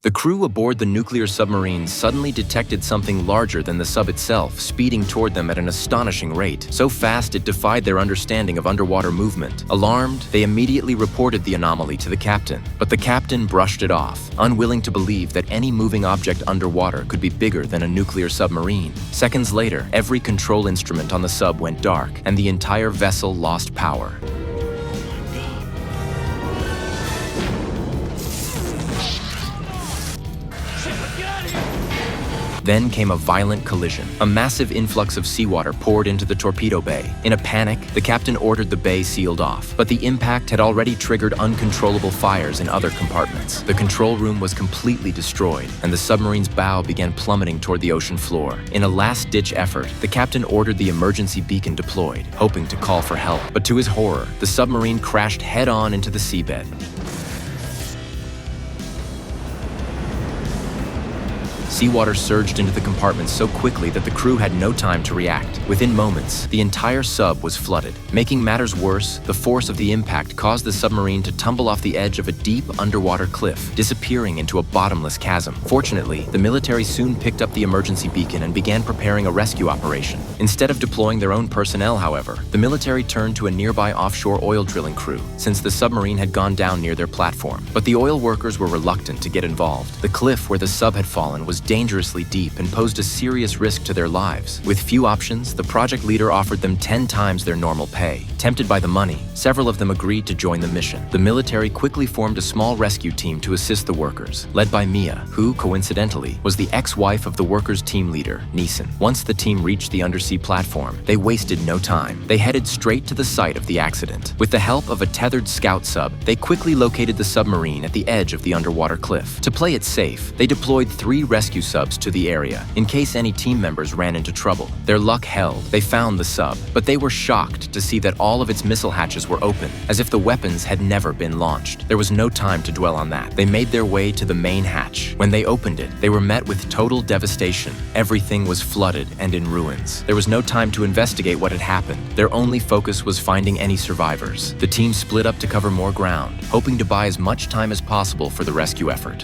The crew aboard the nuclear submarine suddenly detected something larger than the sub itself, speeding toward them at an astonishing rate, so fast it defied their understanding of underwater movement. Alarmed, they immediately reported the anomaly to the captain, but the captain brushed it off, unwilling to believe that any moving object underwater could be bigger than a nuclear submarine. Seconds later, every control instrument on the sub went dark, and the entire vessel lost power. Then came a violent collision. A massive influx of seawater poured into the torpedo bay. In a panic, the captain ordered the bay sealed off, but the impact had already triggered uncontrollable fires in other compartments. The control room was completely destroyed, and the submarine's bow began plummeting toward the ocean floor. In a last-ditch effort, the captain ordered the emergency beacon deployed, hoping to call for help. But to his horror, the submarine crashed head-on into the seabed. Seawater surged into the compartments so quickly that the crew had no time to react. Within moments, the entire sub was flooded. Making matters worse, the force of the impact caused the submarine to tumble off the edge of a deep underwater cliff, disappearing into a bottomless chasm. Fortunately, the military soon picked up the emergency beacon and began preparing a rescue operation. Instead of deploying their own personnel, however, the military turned to a nearby offshore oil drilling crew, since the submarine had gone down near their platform. But the oil workers were reluctant to get involved. The cliff where the sub had fallen was dangerously deep and posed a serious risk to their lives. With few options, the project leader offered them 10 times their normal pay. Tempted by the money, several of them agreed to join the mission. The military quickly formed a small rescue team to assist the workers, led by Mia, who, coincidentally, was the ex-wife of the workers' team leader, Neeson. Once the team reached the undersea platform, they wasted no time. They headed straight to the site of the accident. With the help of a tethered scout sub, they quickly located the submarine at the edge of the underwater cliff. To play it safe, they deployed 3 rescue subs to the area, in case any team members ran into trouble. Their luck held. They found the sub, but they were shocked to see that all of its missile hatches were open, as if the weapons had never been launched. There was no time to dwell on that. They made their way to the main hatch. When they opened it, they were met with total devastation. Everything was flooded and in ruins. There was no time to investigate what had happened. Their only focus was finding any survivors. The team split up to cover more ground, hoping to buy as much time as possible for the rescue effort.